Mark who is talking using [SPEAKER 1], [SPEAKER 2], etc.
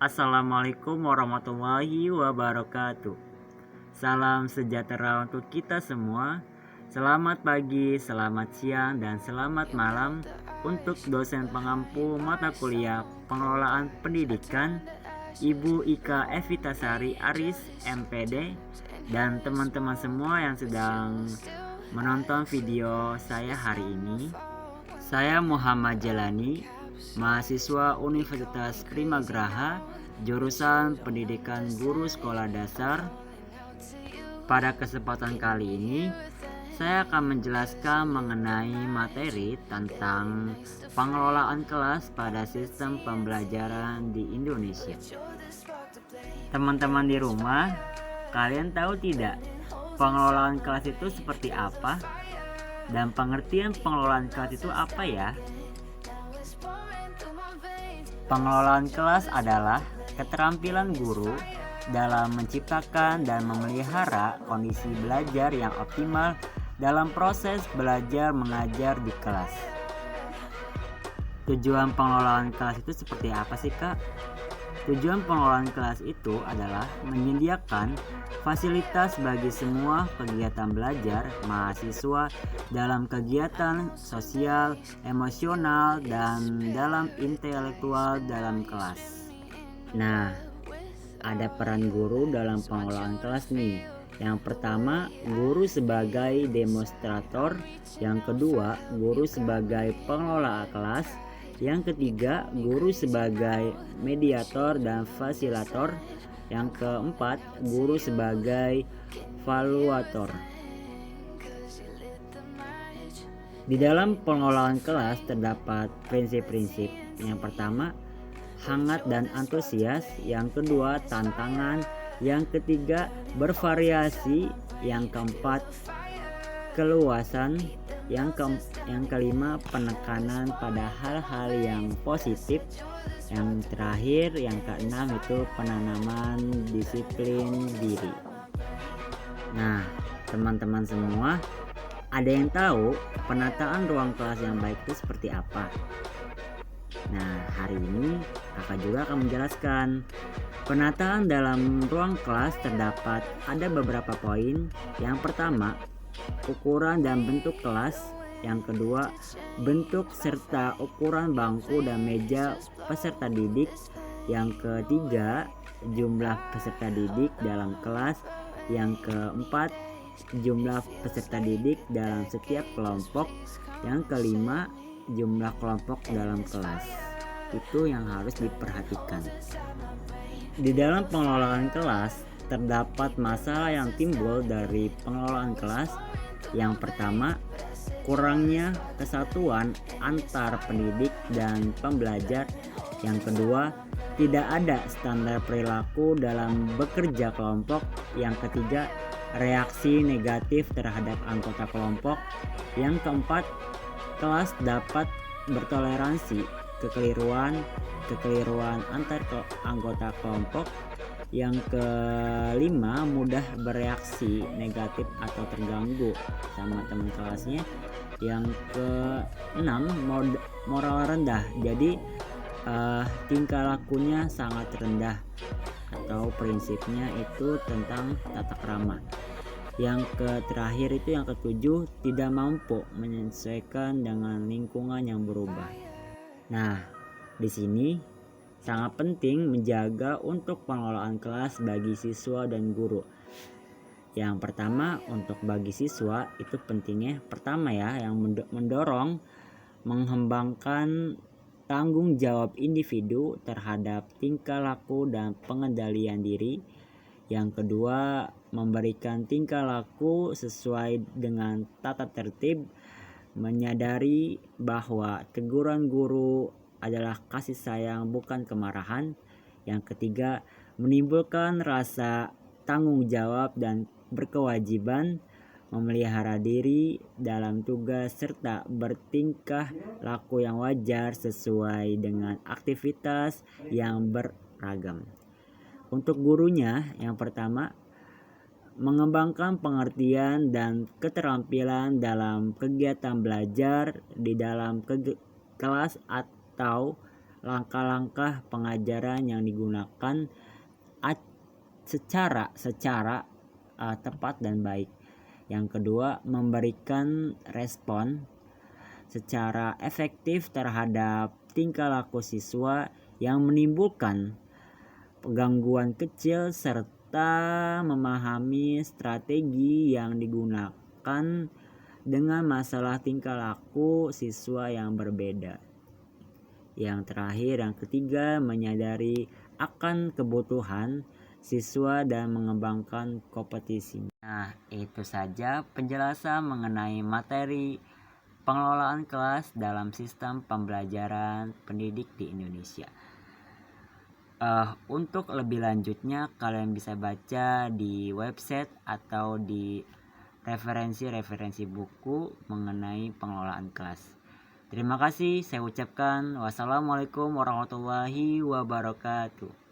[SPEAKER 1] Assalamualaikum warahmatullahi wabarakatuh. Salam sejahtera untuk kita semua. Selamat pagi, selamat siang, dan selamat malam untuk dosen pengampu mata kuliah pengelolaan pendidikan Ibu Ika Evitasari Aris MPD dan teman-teman semua yang sedang menonton video saya hari ini. Saya Muhammad Jalani, mahasiswa Universitas Primagraha, jurusan Pendidikan Guru Sekolah Dasar. Pada kesempatan kali ini, saya akan menjelaskan mengenai materi tentang pengelolaan kelas pada sistem pembelajaran di Indonesia. Teman-teman di rumah, kalian tahu tidak pengelolaan kelas itu seperti apa? Dan pengertian pengelolaan kelas itu apa ya? Pengelolaan kelas adalah keterampilan guru dalam menciptakan dan memelihara kondisi belajar yang optimal dalam proses belajar mengajar di kelas. Tujuan pengelolaan kelas itu seperti apa sih, Kak? Tujuan pengelolaan kelas itu adalah menyediakan fasilitas bagi semua kegiatan belajar mahasiswa dalam kegiatan sosial, emosional, dan dalam intelektual dalam kelas. Nah, ada peran guru dalam pengelolaan kelas nih. Yang pertama, guru sebagai demonstrator. Yang kedua, guru sebagai pengelola kelas. Yang ketiga, guru sebagai mediator dan fasilitator. Yang keempat, guru sebagai valuator. Di dalam pengelolaan kelas terdapat prinsip-prinsip. Yang pertama, hangat dan antusias. Yang kedua, tantangan. Yang ketiga, bervariasi. Yang keempat, keluasan. Yang kelima, penekanan pada hal-hal yang positif. Yang terakhir, yang keenam, itu penanaman disiplin diri. Nah, teman-teman semua, ada yang tahu penataan ruang kelas yang baik itu seperti apa? Nah, hari ini kakak juga akan menjelaskan. Penataan dalam ruang kelas terdapat ada beberapa poin. Yang pertama, ukuran dan bentuk kelas. Yang kedua, bentuk serta ukuran bangku dan meja peserta didik. Yang ketiga, jumlah peserta didik dalam kelas. Yang keempat, jumlah peserta didik dalam setiap kelompok. Yang kelima, jumlah kelompok dalam kelas. Itu yang harus diperhatikan. Di dalam pengelolaan kelas terdapat masalah yang timbul dari pengelolaan kelas. Yang pertama, kurangnya kesatuan antar pendidik dan pembelajar. Yang kedua, tidak ada standar perilaku dalam bekerja kelompok. Yang ketiga, reaksi negatif terhadap anggota kelompok. Yang keempat, kelas dapat bertoleransi kekeliruan antar anggota kelompok. Yang kelima, mudah bereaksi negatif atau terganggu sama teman kelasnya. Yang keenam, moral rendah, jadi tingkah lakunya sangat rendah atau prinsipnya itu tentang tata krama. Yang terakhir itu yang ketujuh, tidak mampu menyesuaikan dengan lingkungan yang berubah. Nah, di sini sangat penting menjaga untuk pengelolaan kelas bagi siswa dan guru. Yang pertama, untuk bagi siswa itu pentingnya pertama ya, yang mendorong mengembangkan tanggung jawab individu terhadap tingkah laku dan pengendalian diri. Yang kedua, memberikan tingkah laku sesuai dengan tata tertib, menyadari bahwa teguran guru adalah kasih sayang bukan kemarahan. Yang ketiga, menimbulkan rasa tanggung jawab dan berkewajiban, memelihara diri dalam tugas serta bertingkah laku yang wajar sesuai dengan aktivitas yang beragam. Untuk gurunya, yang pertama, mengembangkan pengertian dan keterampilan dalam kegiatan belajar di dalam kelas atau langkah-langkah pengajaran yang digunakan secara tepat dan baik. Yang kedua, memberikan respon secara efektif terhadap tingkah laku siswa yang menimbulkan gangguan kecil serta memahami strategi yang digunakan dengan masalah tingkah laku siswa yang berbeda. Yang terakhir, yang ketiga, menyadari akan kebutuhan siswa dan mengembangkan kompetisi. Nah, itu saja penjelasan mengenai materi pengelolaan kelas dalam sistem pembelajaran pendidik di Indonesia. Untuk lebih lanjutnya kalian bisa baca di website atau di referensi buku mengenai pengelolaan kelas. Terima kasih, saya ucapkan wassalamualaikum warahmatullahi wabarakatuh.